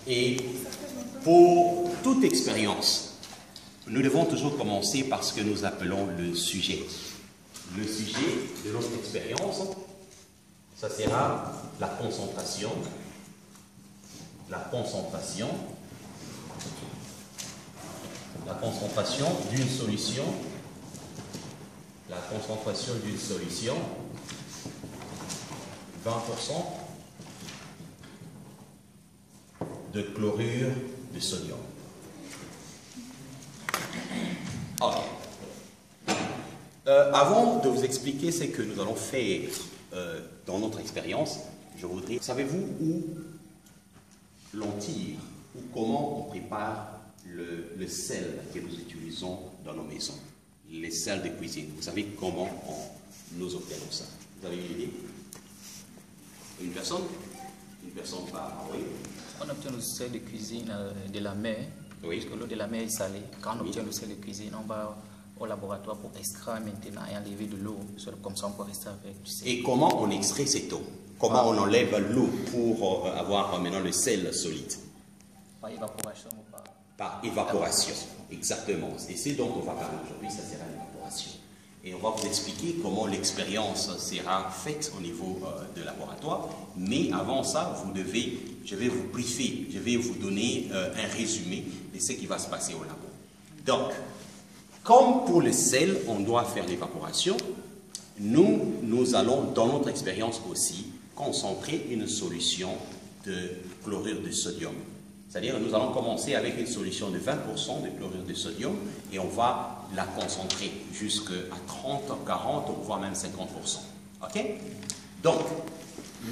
Et pour toute expérience, nous devons toujours commencer par ce que nous appelons le sujet. Le sujet de notre expérience, ça sera la concentration d'une solution, la concentration d'une solution, 20% de chlorure de sodium. Ok. Avant de vous expliquer ce que nous allons faire dans notre expérience, je voudrais... Savez-vous où l'on tire ou comment on prépare le sel que nous utilisons dans nos maisons? Les sels de cuisine. Vous savez comment nous obtenons ça? Vous avez une idée? Une personne? Une personne par... Oui. On obtient le sel de cuisine de la mer, oui. Parce que l'eau de la mer est salée. Quand on obtient le sel de cuisine, on va au laboratoire pour extraire maintenant et enlever de l'eau. Comme ça, on peut rester avec du sel. Et comment on extrait cette eau? Comment on enlève l'eau pour avoir maintenant le sel solide? Par évaporation ou pas? Par évaporation, exactement. Et c'est donc on va parler aujourd'hui, ça sera l'évaporation. Et on va vous expliquer comment l'expérience sera faite au niveau de laboratoire. Mais avant ça, je vais vous briefer, je vais vous donner un résumé de ce qui va se passer au labo. Donc, comme pour le sel, on doit faire l'évaporation, nous allons, dans notre expérience aussi, concentrer une solution de chlorure de sodium. C'est-à-dire, nous allons commencer avec une solution de 20% de chlorure de sodium et on va la concentrer jusqu'à 30, 40, voire même 50%. OK? Donc,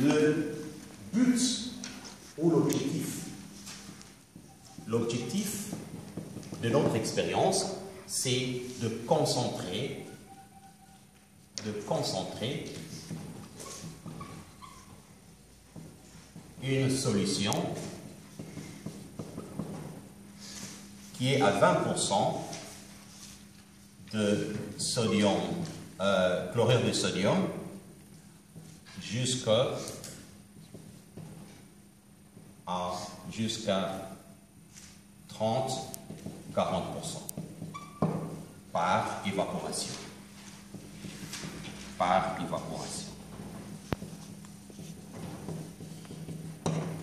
le but ou l'objectif de notre expérience, c'est de concentrer une solution qui est à 20% de sodium, chlorure de sodium, jusqu'à 30-40% par évaporation.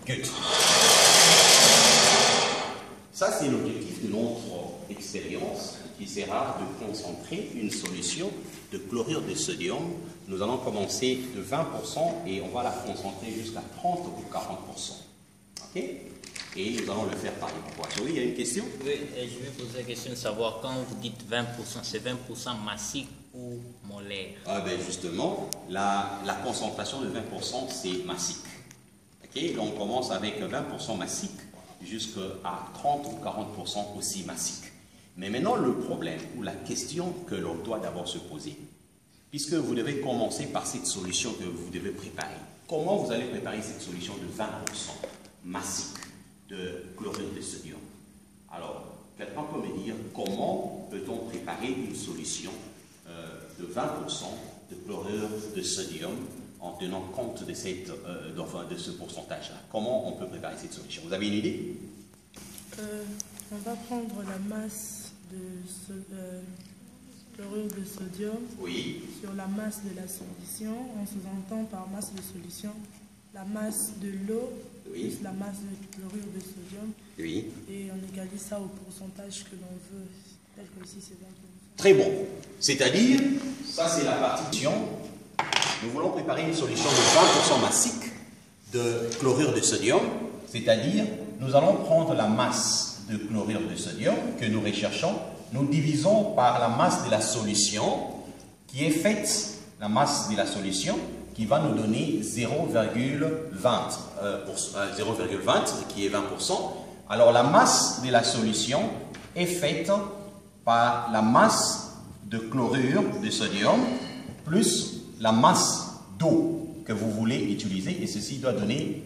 Good. Ça, c'est l'objectif de notre expérience qui sera de concentrer une solution de chlorure de sodium. Nous allons commencer de 20% et on va la concentrer jusqu'à 30 ou 40%. OK? Et nous allons le faire par évaporation. Oui, il y a une question? Oui, je vais poser la question de savoir, quand vous dites 20%, c'est 20% massique ou molaire? Ah ben justement, la concentration de 20%, c'est massique. OK? Donc on commence avec 20% massique jusqu'à 30 ou 40% aussi massique. Mais maintenant, le problème ou la question que l'on doit d'abord se poser, puisque vous devez commencer par cette solution que vous devez préparer. Comment vous allez préparer cette solution de 20% massique de chlorure de sodium? Alors, quelqu'un peut me dire comment peut-on préparer une solution de 20% de chlorure de sodium en tenant compte de ce pourcentage-là? Comment on peut préparer cette solution? Vous avez une idée? On va prendre la masse de chlorure de sodium, oui, sur la masse de la solution. On sous-entend par masse de solution la masse de l'eau, oui, plus la masse de chlorure de sodium, oui, et on égalise ça au pourcentage que l'on veut. Tel que ici c'est 20%. Très bon. C'est-à-dire, ça c'est la partition. Nous voulons préparer une solution de 20% massique de chlorure de sodium, c'est-à-dire, nous allons prendre la masse de chlorure de sodium que nous recherchons, nous divisons par la masse de la solution qui est faite, la masse de la solution qui va nous donner 0,20, qui est 20%. Alors la masse de la solution est faite par la masse de chlorure de sodium plus la masse d'eau que vous voulez utiliser, et ceci doit donner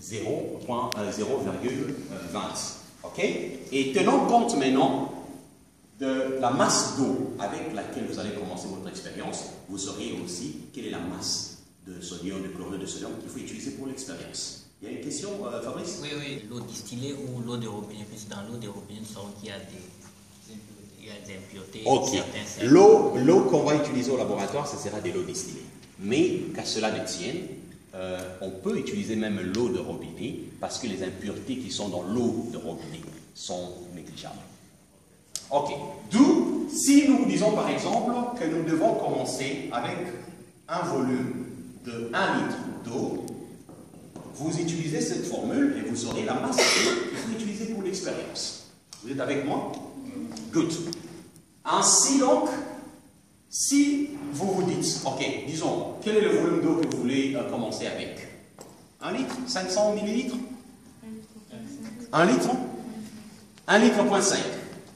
0,20. OK? Et tenons compte maintenant de la masse d'eau avec laquelle vous allez commencer votre expérience. Vous saurez aussi quelle est la masse de sodium, de chlorure de sodium qu'il faut utiliser pour l'expérience. Il y a une question, Fabrice? Oui, oui, l'eau distillée ou l'eau de robinet, puisque dans l'eau de robinet, nous savons qu'il y a des impuretés. Ok. L'eau qu'on va utiliser au laboratoire, ce sera de l'eau distillée. Mais qu'à cela ne tienne, on peut utiliser même l'eau de robinet parce que les impuretés qui sont dans l'eau de robinet sont négligeables. Ok. D'où, si nous disons par exemple que nous devons commencer avec un volume de 1 litre d'eau, vous utilisez cette formule et vous aurez la masse qu'il faut utiliser pour l'expérience. Vous êtes avec moi? Good. Ainsi donc, si vous vous dites, ok, disons, quel est le volume d'eau que vous voulez commencer avec? 1 litre? 500 millilitres? 1 litre? 1 litre point 5.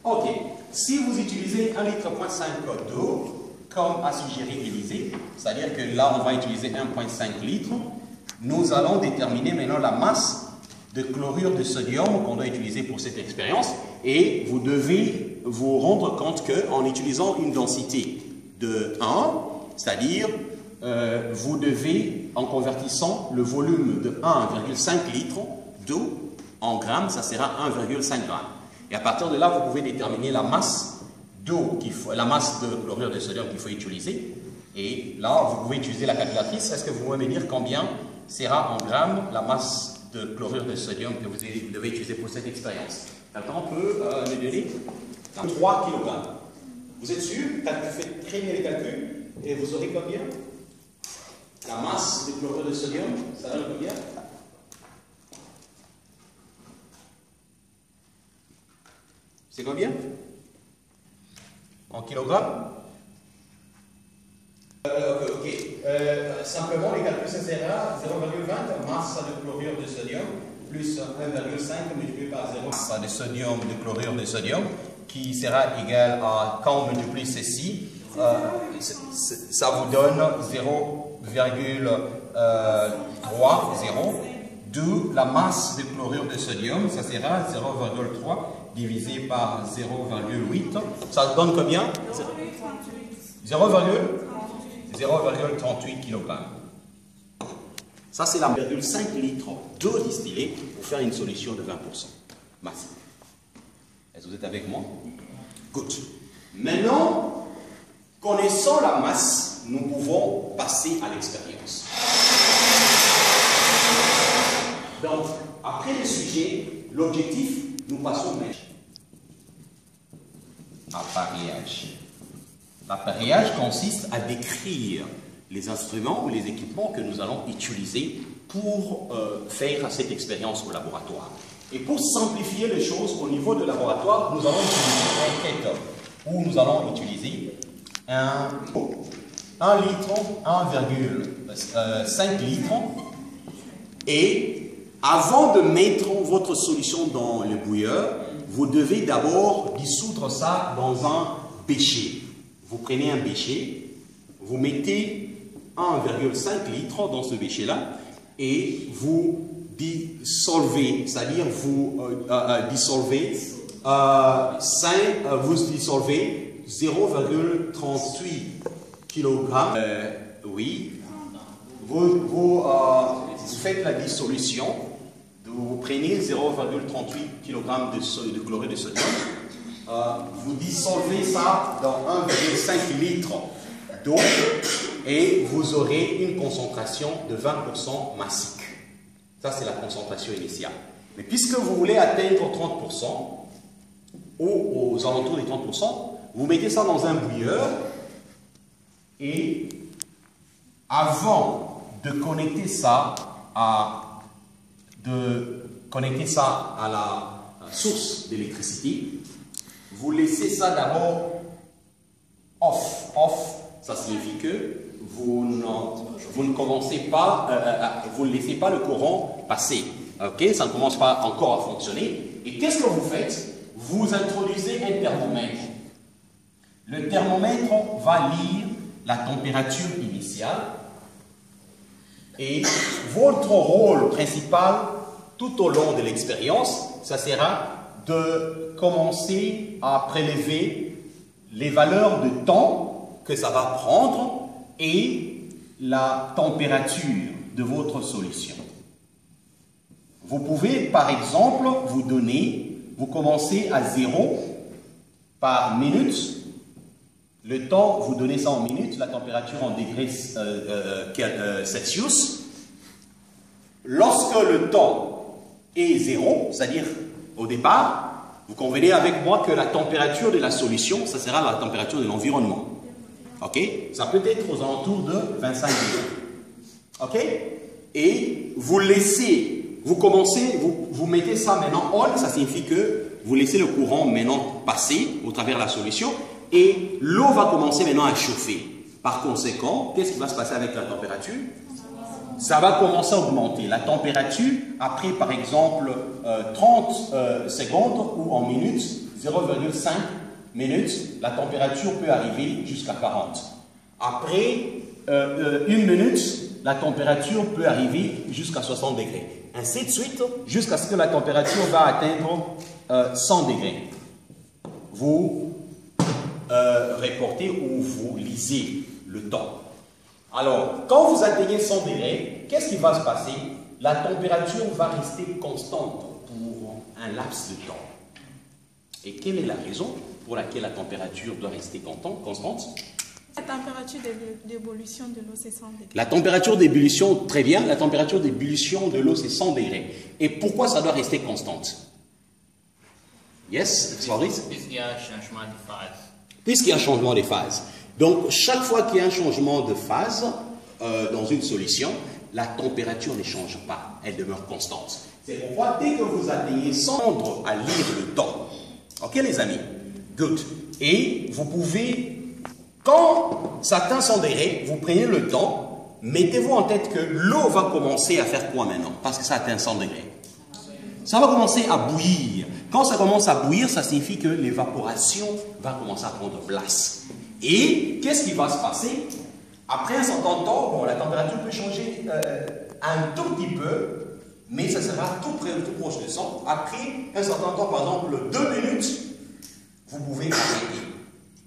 Ok. Si vous utilisez 1 litre point 5 d'eau, comme a suggéré Élisée, c'est-à-dire que là, on va utiliser 1,5 litre, nous allons déterminer maintenant la masse de chlorure de sodium qu'on doit utiliser pour cette expérience. Et vous devez vous rendre compte qu'en utilisant une densité de 1, c'est-à-dire vous devez, en convertissant le volume de 1,5 litre d'eau en grammes, ça sera 1,5 grammes. Et à partir de là, vous pouvez déterminer la masse d'eau, la masse de chlorure de sodium qu'il faut utiliser. Et là, vous pouvez utiliser la calculatrice. Est-ce que vous pouvez me dire combien sera en grammes la masse de chlorure de sodium que vous devez utiliser pour cette expérience? Quelqu'un peut me donner 3 kg. Vous êtes sûr? Vous faites très bien les calculs et vous aurez combien? La masse de chlorure de sodium, ça donne combien? C'est combien? En kilogrammes? Ok. Simplement, les calculs, ça sera 0,20 masse de chlorure de sodium plus 1,5 multiplié par 0 masse de sodium, de chlorure de sodium, qui sera égal à, quand on multiplie ceci, ça vous donne 0,30, d'où la masse de chlorure de sodium, ça sera 0,3 divisé par 0,8, ça donne combien? 0,38 kg. Ça, c'est la 1,5 litres d'eau distillée pour faire une solution de 20% massive. Est-ce que vous êtes avec moi? Good. Maintenant, connaissant la masse, nous pouvons passer à l'expérience. Donc, après le sujet, l'objectif, nous passons maintenant à l'appareillage. L'appareillage consiste à décrire les instruments ou les équipements que nous allons utiliser pour faire cette expérience au laboratoire. Et pour simplifier les choses au niveau de laboratoire, nous allons utiliser un kettle où nous allons utiliser un litre, 1,5 litres. Et avant de mettre votre solution dans le bouilleur, vous devez d'abord dissoudre ça dans un bécher. Vous prenez un bécher, vous mettez 1,5 litres dans ce bécher-là et vous dissolvez, c'est-à-dire vous dissolvez 0,38 kg. Oui, vous faites la dissolution, vous prenez 0,38 kg de chlorure de sodium, vous dissolvez ça dans 1,5 litre d'eau et vous aurez une concentration de 20% massique. Ça, c'est la concentration initiale. Mais puisque vous voulez atteindre 30% ou aux alentours des 30%, vous mettez ça dans un bouilleur et avant de connecter ça à la source d'électricité, vous laissez ça d'abord off. Off, ça signifie que vous ne commencez pas, vous ne laissez pas le courant passer. Ok, ça ne commence pas encore à fonctionner. Et qu'est-ce que vous faites? Vous introduisez un thermomètre. Le thermomètre va lire la température initiale. Et votre rôle principal tout au long de l'expérience, ça sera de commencer à prélever les valeurs de temps que ça va prendre et la température de votre solution. vous pouvez, par exemple, vous commencez à 0 par minute. Le temps, vous donnez ça en minutes, la température en degrés Celsius. Lorsque le temps est 0, c'est-à-dire au départ, vous convenez avec moi que la température de la solution, ça sera la température de l'environnement. Ok? Ça peut être aux alentours de 25 degrés. Ok? Et vous laissez, vous commencez, vous mettez ça maintenant on, ça signifie que vous laissez le courant maintenant passer au travers de la solution et l'eau va commencer maintenant à chauffer. Par conséquent, qu'est-ce qui va se passer avec la température? Ça va commencer à augmenter. La température, après par exemple 30 secondes ou en minutes, 0,5 minutes, la température peut arriver jusqu'à 40. Après 1 minute, la température peut arriver jusqu'à 60 degrés. Ainsi de suite, jusqu'à ce que la température va atteindre 100 degrés. Vous reportez ou vous lisez le temps. Alors, quand vous atteignez 100 degrés, qu'est-ce qui va se passer? La température va rester constante pour un laps de temps. Et quelle est la raison pour laquelle la température doit rester constante? La température d'ébullition de l'eau, c'est 100 degrés. La température d'ébullition, très bien, la température d'ébullition de l'eau, c'est 100 degrés. Et pourquoi ça doit rester constante? Yes, Fabrice? Puisqu'il y a un changement de phase. Puisqu'il y a un changement de phase. Donc, chaque fois qu'il y a un changement de phase dans une solution, la température ne change pas, elle demeure constante. C'est pourquoi, dès que vous atteignez 100 à lire le temps, ok les amis? Good. Et vous pouvez, quand ça atteint 100 degrés, vous prenez le temps, mettez-vous en tête que l'eau va commencer à faire quoi maintenant? Parce que ça atteint 100 degrés. Ça va commencer à bouillir. Quand ça commence à bouillir, ça signifie que l'évaporation va commencer à prendre place. Et qu'est-ce qui va se passer? Après un certain temps, bon, la température peut changer un tout petit peu, mais ça sera tout proche de 100. Après un certain temps, par exemple 2 minutes, vous pouvez arrêter.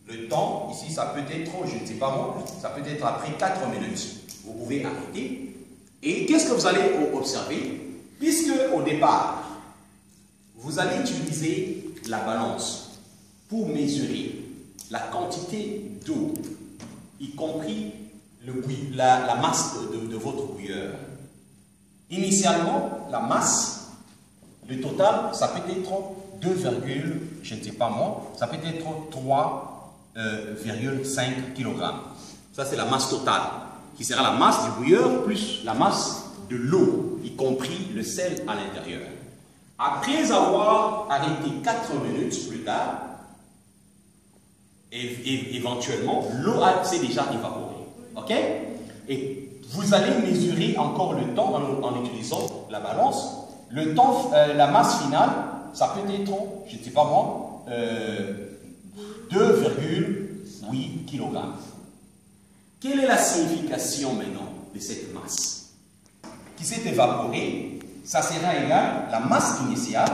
Le temps, ici, ça peut être, je ne sais pas moi, ça peut être après 4 minutes. Vous pouvez arrêter. Et qu'est-ce que vous allez observer? Puisque au départ, vous allez utiliser la balance pour mesurer la quantité d'eau, y compris la masse de votre bouilleur. Initialement, la masse, le total, ça peut être 2, je ne sais pas moi, ça peut être 3,5 kg. Ça, c'est la masse totale, qui sera la masse du bouilleur plus la masse de l'eau, y compris le sel à l'intérieur. Après avoir arrêté 4 minutes plus tard, et éventuellement, l'eau s'est déjà évaporée. Ok? Et vous allez mesurer encore le temps en utilisant la balance. Le temps, la masse finale, ça peut être, je ne sais pas moi, 2,8 kg. Quelle est la signification maintenant de cette masse qui s'est évaporée? Ça sera égal à la masse initiale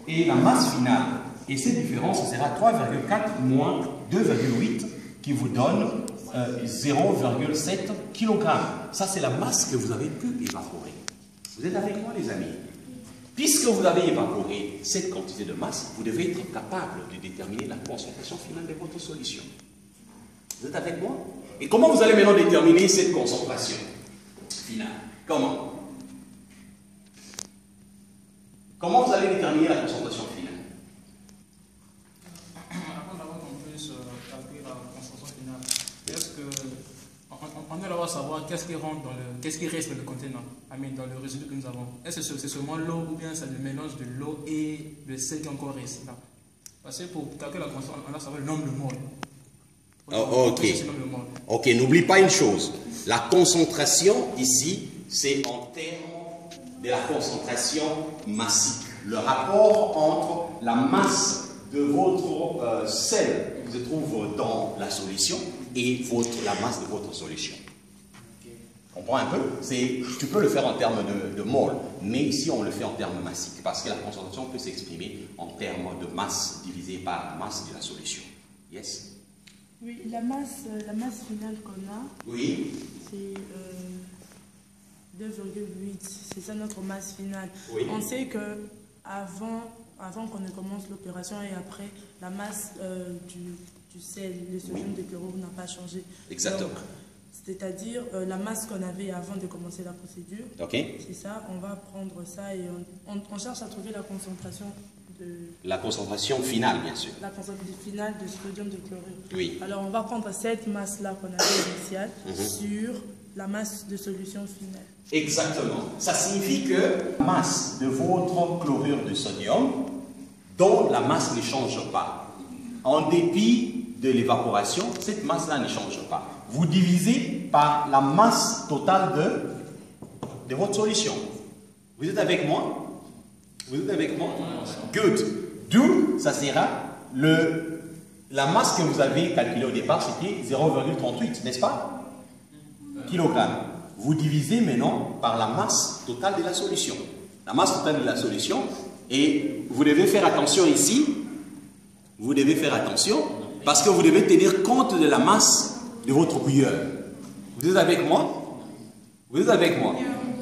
et la masse finale. Et cette différence, ce sera 3,4 moins 2,8 qui vous donne 0,7 kg. Ça, c'est la masse que vous avez pu évaporer. Vous êtes avec moi, les amis? Puisque vous avez évaporé cette quantité de masse, vous devez être capable de déterminer la concentration finale de votre solution. Vous êtes avec moi? Et comment vous allez maintenant déterminer cette concentration finale? Comment? Comment vous allez déterminer la concentration finale? Avant qu'on puisse calculer la concentration finale, est-ce que on doit d'abord savoir qu'est-ce qui rentre qu'est-ce qui reste dans le contenant, dans le résidu que nous avons. Est-ce que c'est seulement l'eau ou bien c'est le mélange de l'eau et le sel qui est encore resté là? Parce que pour calculer la concentration, on doit savoir le nombre de moles. Ok, n'oublie pas une chose. La concentration ici, c'est en termes de la concentration massique. Le rapport entre la masse de votre sel qui se trouve dans la solution et la masse de votre solution. Comprends un peu? Tu peux le faire en termes de mol, mais ici on le fait en termes massiques parce que la concentration peut s'exprimer en termes de masse divisée par la masse de la solution. Yes? Oui, la masse finale qu'on a, oui, c'est 2,8. C'est ça notre masse finale. Oui. On sait que avant qu'on ne commence l'opération et après, la masse du sel, le sodium de chlorure n'a pas changé. Exactement. C'est-à-dire la masse qu'on avait avant de commencer la procédure. Ok. C'est ça, on va prendre ça et on cherche à trouver la concentration de... La concentration finale, bien sûr. La concentration finale de sodium de chlorure. Oui. Alors on va prendre cette masse-là qu'on avait initiale sur la masse de solution finale. Exactement. Ça signifie que la masse de votre chlorure de sodium, dont la masse ne change pas, en dépit de l'évaporation, cette masse-là ne change pas. Vous divisez par la masse totale de votre solution. Vous êtes avec moi? Vous êtes avec moi? Good. D'où, ça sera la masse que vous avez calculée au départ, c'était 0,38, n'est-ce pas? Kilogrammes. Vous divisez maintenant par la masse totale de la solution. La masse totale de la solution, et vous devez faire attention ici, vous devez faire attention, parce que vous devez tenir compte de la masse de votre bouilleur. Vous êtes avec moi? Vous êtes avec moi?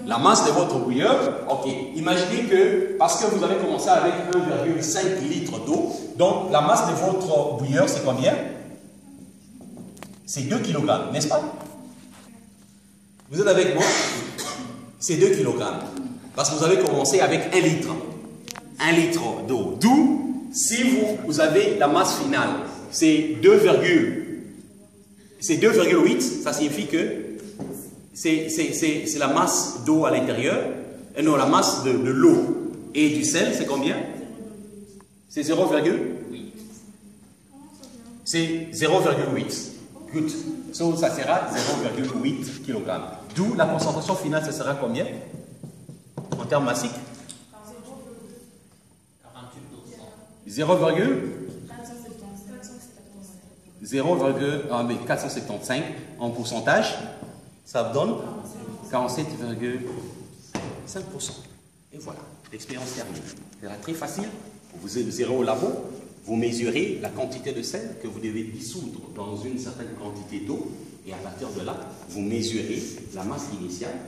La masse de votre bouilleur, ok. Imaginez que, parce que vous avez commencé avec 1,5 litres d'eau, donc la masse de votre bouilleur, c'est combien? C'est 2 kg, n'est-ce pas? Vous êtes avec moi? C'est 2 kg. Parce que vous avez commencé avec 1 litre. 1 litre d'eau. D'où, si vous avez la masse finale, c'est 2,8, ça signifie que c'est la masse d'eau à l'intérieur, non, la masse de l'eau et du sel, c'est combien? C'est 0,8. C'est 0,8. Good. So, ça sera 0,8 kg. D'où la concentration finale, ça sera combien? En termes massiques? 0,475 en pourcentage, ça donne 47,5%. Et voilà, l'expérience terminée. C'est très facile. Vous irez au labo, vous mesurez la quantité de sel que vous devez dissoudre dans une certaine quantité d'eau, et à partir de là, vous mesurez la masse initiale.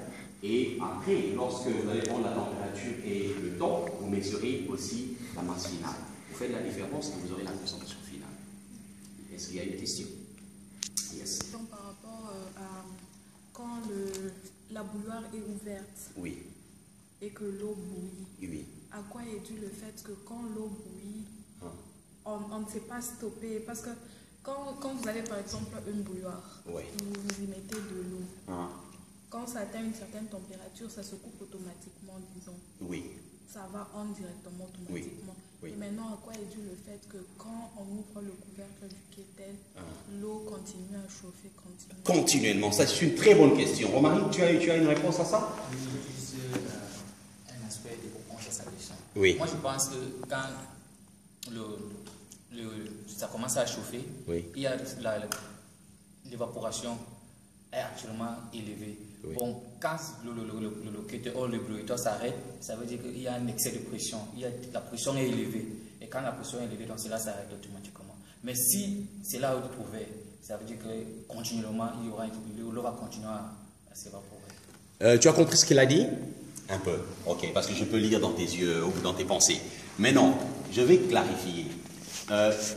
Et après, lorsque vous allez prendre la température et le temps, vous mesurez aussi la masse finale. Vous faites la différence et vous aurez la concentration finale. Est-ce qu'il y a une question? Yes. Donc, par rapport à quand la bouilloire est ouverte, Oui. Et que l'eau bouillit, Oui. à quoi est dû le fait que quand l'eau bouillit, on ne sait pas stopper? Parce que quand vous avez par exemple une bouilloire, Oui. vous y mettez de l'eau. Quand ça atteint une certaine température, ça se coupe automatiquement, disons. Oui. Ça va on directement automatiquement. Oui. Et maintenant, à quoi est dû le fait que quand on ouvre le couvercle du kettle, l'eau continue à chauffer continuellement? Ça, c'est une très bonne question. Romary, tu as une réponse à ça? Juste un aspect de réponse à sa question. Oui. Moi, je pense que quand ça commence à chauffer, oui. il y a l'évaporation est actuellement élevée. Oui. Bon, quand le bruiteur s'arrête, ça veut dire qu'il y a un excès de pression. La pression est élevée. Et quand la pression est élevée, donc cela s'arrête automatiquement. Mais si c'est là où tu trouvais, ça veut dire que continuellement, l'eau va continuer à s'évaporer. Tu as compris ce qu'il a dit? Un peu. Ok, parce que je peux lire dans tes yeux ou dans tes pensées. Mais non, je vais clarifier.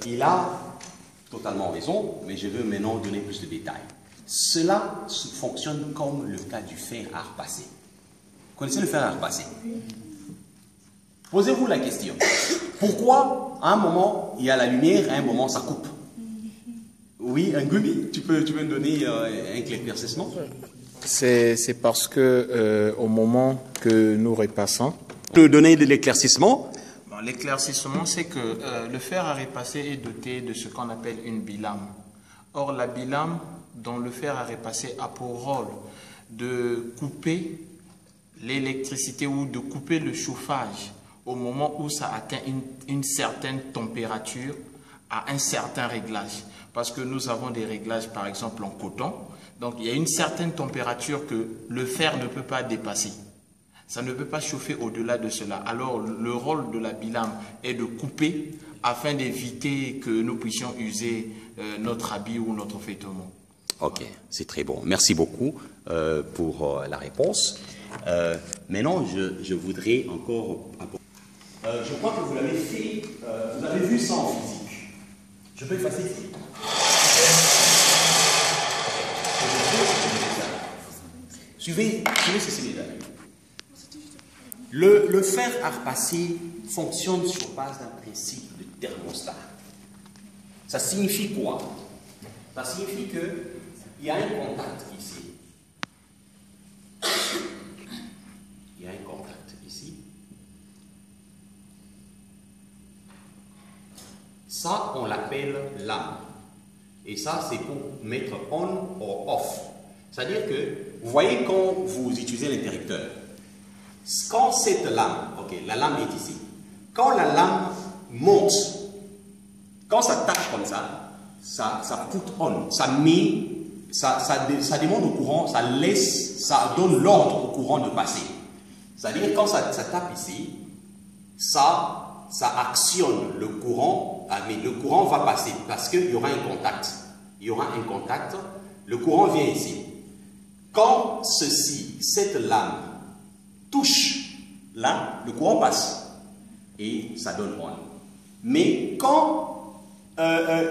Il a totalement raison, mais je veux maintenant donner plus de détails. Cela fonctionne comme le cas du fer à repasser. Vous connaissez le fer à repasser? Posez-vous la question. Pourquoi, à un moment, il y a la lumière, à un moment, ça coupe? Oui, un Gubi, tu peux me donner un éclaircissement? C'est parce que au moment que nous repassons... Tu peux donner de l'éclaircissement? L'éclaircissement, c'est que le fer à repasser est doté de ce qu'on appelle une bilame. Or, la bilame dont le fer à repasser a pour rôle de couper l'électricité ou de couper le chauffage au moment où ça atteint une certaine température à un certain réglage. Parce que nous avons des réglages, par exemple, en coton. Donc, il y a une certaine température que le fer ne peut pas dépasser. Ça ne peut pas chauffer au-delà de cela. Alors, le rôle de la bilame est de couper afin d'éviter que nous puissions user notre habit ou notre vêtement. Ok, c'est très bon. Merci beaucoup pour la réponse. Maintenant, je voudrais encore... je crois que vous l'avez fait, vous avez vu ça en physique. Je peux effacer ici. Suivez ceci, les amis. Le fer à repasser fonctionne sur base d'un principe de thermostat. Ça signifie quoi? Ça signifie qu'il y a un contact ici. Il y a un contact ici. Ça, on l'appelle lame. Et ça, c'est pour mettre on ou off. C'est-à-dire que, vous voyez quand vous utilisez l'interrupteur, quand cette lame, ok, la lame est ici, quand la lame monte, quand ça tape comme ça put on, ça demande au courant, ça donne l'ordre au courant de passer. C'est-à-dire quand ça tape ici, ça actionne le courant, mais le courant va passer parce qu'il y aura un contact. Il y aura un contact, le courant vient ici. Quand cette lame touche là, le courant passe et ça donne on. Mais quand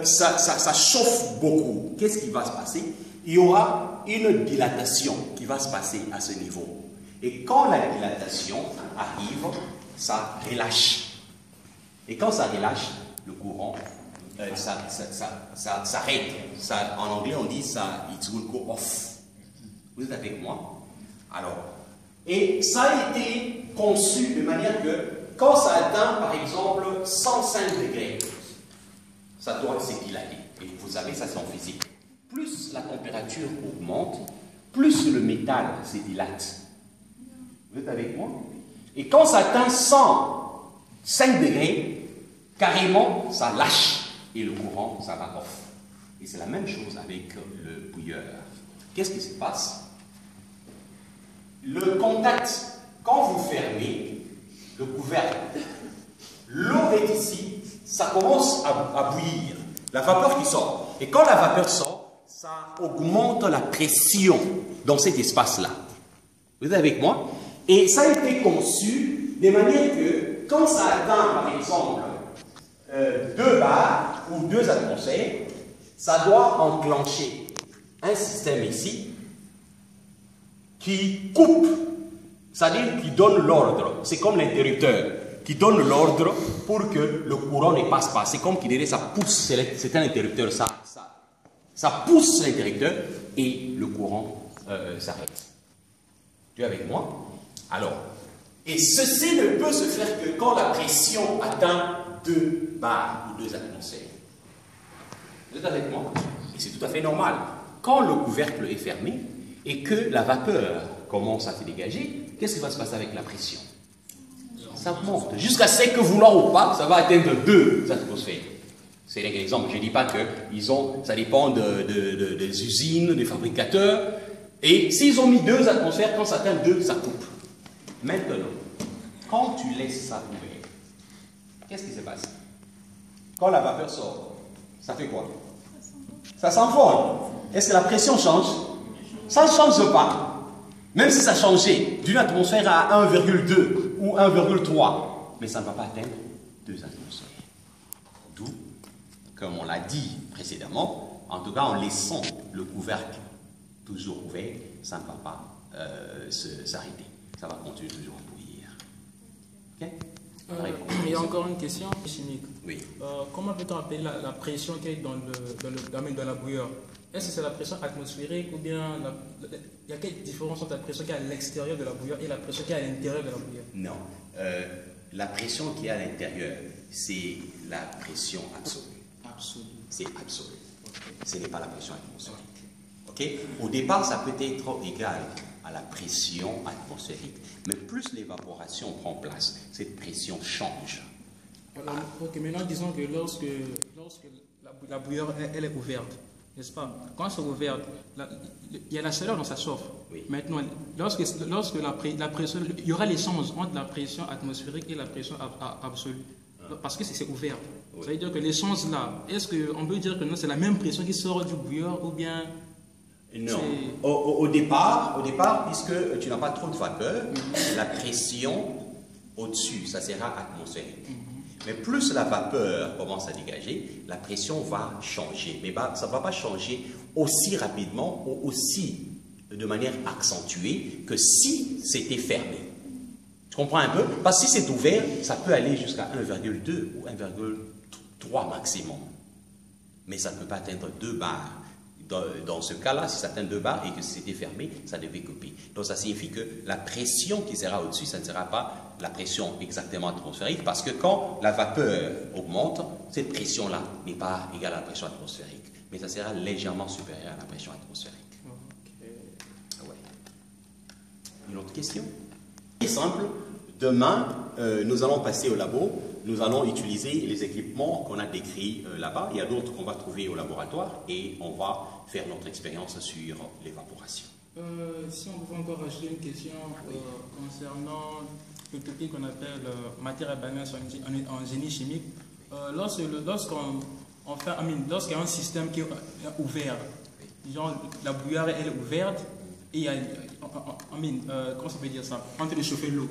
ça chauffe beaucoup, qu'est-ce qui va se passer? Il y aura une dilatation qui va se passer à ce niveau. Et quand la dilatation arrive, ça relâche. Et quand ça relâche, le courant, ça s'arrête. En anglais, on dit ça, it will go off. Vous êtes avec moi? Alors, et ça a été conçu de manière que quand ça atteint, par exemple, 105 degrés, ça doit se dilater. Et vous savez, ça c'est en physique. Plus la température augmente, plus le métal se dilate. Vous êtes avec moi? Et quand ça atteint 105 degrés, carrément, ça lâche. Et le courant, ça va off. Et c'est la même chose avec le bouilleur. Qu'est-ce qui se passe? Le contact, quand vous fermez le couvercle, l'eau est ici, ça commence à bouillir. La vapeur qui sort. Et quand la vapeur sort, ça augmente la pression dans cet espace-là. Vous êtes avec moi? Et ça a été conçu de manière que quand ça atteint, par exemple, 2 bars ou 2 atmosphères, ça doit enclencher un système ici qui coupe, c'est-à-dire qui donne l'ordre. C'est comme l'interrupteur qui donne l'ordre pour que le courant ne passe pas. C'est comme qui dirait ça pousse, c'est un interrupteur, ça pousse l'interrupteur et le courant s'arrête. Tu es avec moi? Alors, et ceci ne peut se faire que quand la pression atteint 2 bars ou 2 atmosphères. Vous êtes avec moi? Et c'est tout à fait normal. Quand le couvercle est fermé et que la vapeur commence à se dégager, qu'est-ce qui va se passer avec la pression? Ça monte. Jusqu'à ce que, vouloir ou pas, ça va atteindre 2 atmosphères. C'est un exemple. Je ne dis pas que ça dépend des usines, des fabricateurs. Et s'ils ont mis 2 atmosphères, quand ça atteint 2, ça coupe. Maintenant, quand tu laisses ça ouvert, qu'est-ce qui se passe? Quand la vapeur sort, ça fait quoi? Ça s'envole. Est-ce que la pression change? Ça ne change pas. Même si ça changeait d'une atmosphère à 1,2 ou 1,3, mais ça ne va pas atteindre 2 atmosphères. D'où, comme on l'a dit précédemment, en tout cas en laissant le couvercle toujours ouvert, ça ne va pas s'arrêter. Ça va continuer toujours à bouillir. Okay? Il y a encore une question chimique. Oui. Comment peut-on appeler la pression qui est dans la bouilloire? Est-ce que c'est la pression atmosphérique ou bien il y a quelle différence entre la pression qui est à l'extérieur de la bouilloire et la pression qui est à l'intérieur de la bouilloire? Non. La pression qui est à l'intérieur, c'est la pression absolue. C'est absolu. Okay. Ce n'est pas la pression atmosphérique. Okay? Au départ, ça peut être égal à la pression atmosphérique. Mais plus l'évaporation prend place, cette pression change. Alors, ok, maintenant disons que lorsque la bouilloire elle est ouverte, n'est-ce pas? Quand c'est ouvert, il y a la chaleur dans sa chauffe. Oui. Maintenant, lorsque la pression, il y aura l'échange entre la pression atmosphérique et la pression absolue. Parce que c'est ouvert. Oui. Ça veut dire que l'échange là, est-ce qu'on peut dire que c'est la même pression qui sort du bouilleur ou bien... Non. Au départ, puisque tu n'as pas trop de vapeur, la pression au-dessus, ça sera atmosphérique. Mais plus la vapeur commence à dégager, la pression va changer. Mais ça ne va pas changer aussi rapidement ou aussi de manière accentuée que si c'était fermé. Tu comprends un peu? Parce que si c'est ouvert, ça peut aller jusqu'à 1,2 ou 1,3 maximum. Mais ça ne peut pas atteindre 2 bars. Dans ce cas-là, si ça atteint 2 bars et que c'était fermé, ça devait couper. Donc ça signifie que la pression qui sera au-dessus, ça ne sera pas la pression exactement atmosphérique, parce que quand la vapeur augmente, cette pression-là n'est pas égale à la pression atmosphérique, mais ça sera légèrement supérieur à la pression atmosphérique. Ouais. Une autre question? C'est simple. Demain, nous allons passer au labo. Nous allons utiliser les équipements qu'on a décrits là-bas. Il y a d'autres qu'on va trouver au laboratoire et on va faire notre expérience sur l'évaporation. Si on pouvait encore ajouter une question concernant le topic qu'on appelle matière organique en génie chimique. Lorsqu'il y a un système qui est ouvert, genre la bouilloire elle est ouverte, et il y a, comment ça peut dire ça, on peut chauffer l'eau.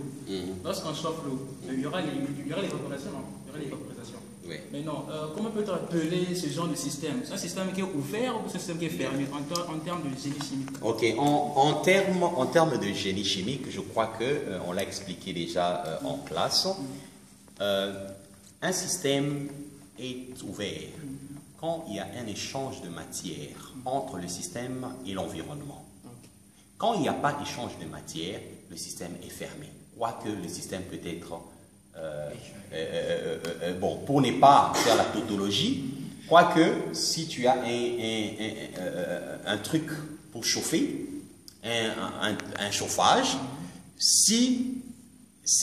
Lorsqu'on chauffe l'eau, il y aura l'évaporation, non? Il y aura l'évaporation. Oui. Mais non, comment peut-on appeler ce genre de système? C'est un système qui est ouvert ou c'est un système qui est fermé en termes de génie chimique? Ok, en termes de génie chimique, je crois qu'on l'a expliqué déjà en classe. Un système est ouvert quand il y a un échange de matière entre le système et l'environnement. Quand il n'y a pas d'échange de matière, le système est fermé. Quoique le système peut être... bon, pour ne pas faire la tautologie, quoique si tu as un truc pour chauffer, un chauffage, si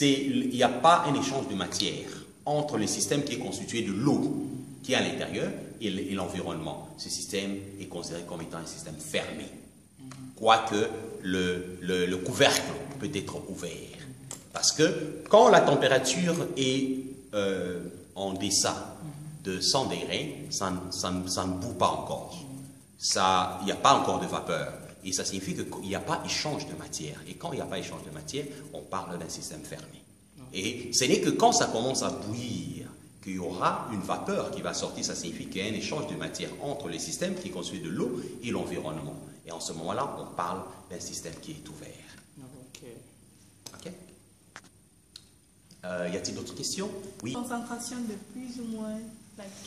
il n'y a pas un échange de matière entre le système qui est constitué de l'eau qui est à l'intérieur et l'environnement, ce système est considéré comme étant un système fermé. Quoique le couvercle peut être ouvert. Parce que quand la température est en deçà de 100 degrés, ça ne bout pas encore. Il n'y a pas encore de vapeur. Et ça signifie qu'il n'y a pas échange de matière. Et quand il n'y a pas échange de matière, on parle d'un système fermé. Et ce n'est que quand ça commence à bouillir qu'il y aura une vapeur qui va sortir. Ça signifie qu'il y a un échange de matière entre les systèmes qui est constitué de l'eau et l'environnement. Et en ce moment-là, on parle d'un système qui est ouvert. Ok. Y a-t-il d'autres questions? Oui. Concentration de plus ou moins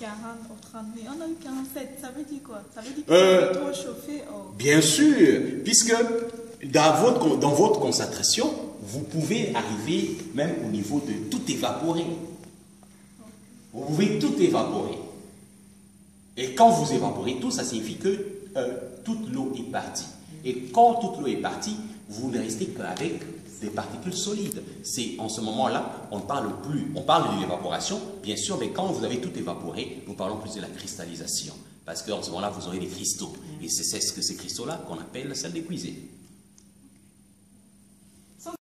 40 ou 30 000. On a eu 47. Ça veut dire quoi? Ça veut dire que c'est trop chauffé? Bien sûr, puisque dans votre concentration, vous pouvez arriver même au niveau de tout évaporer. Vous pouvez tout évaporer. Et quand vous évaporez tout, ça signifie que toute l'eau est partie. Et quand toute l'eau est partie, vous ne restez qu'avec des particules solides. C'est en ce moment-là, on ne parle plus. On parle de l'évaporation, bien sûr, mais quand vous avez tout évaporé, nous parlons plus de la cristallisation. Parce qu'en ce moment-là, vous aurez des cristaux. Et c'est ces cristaux-là qu'on appelle sel d'épuisé.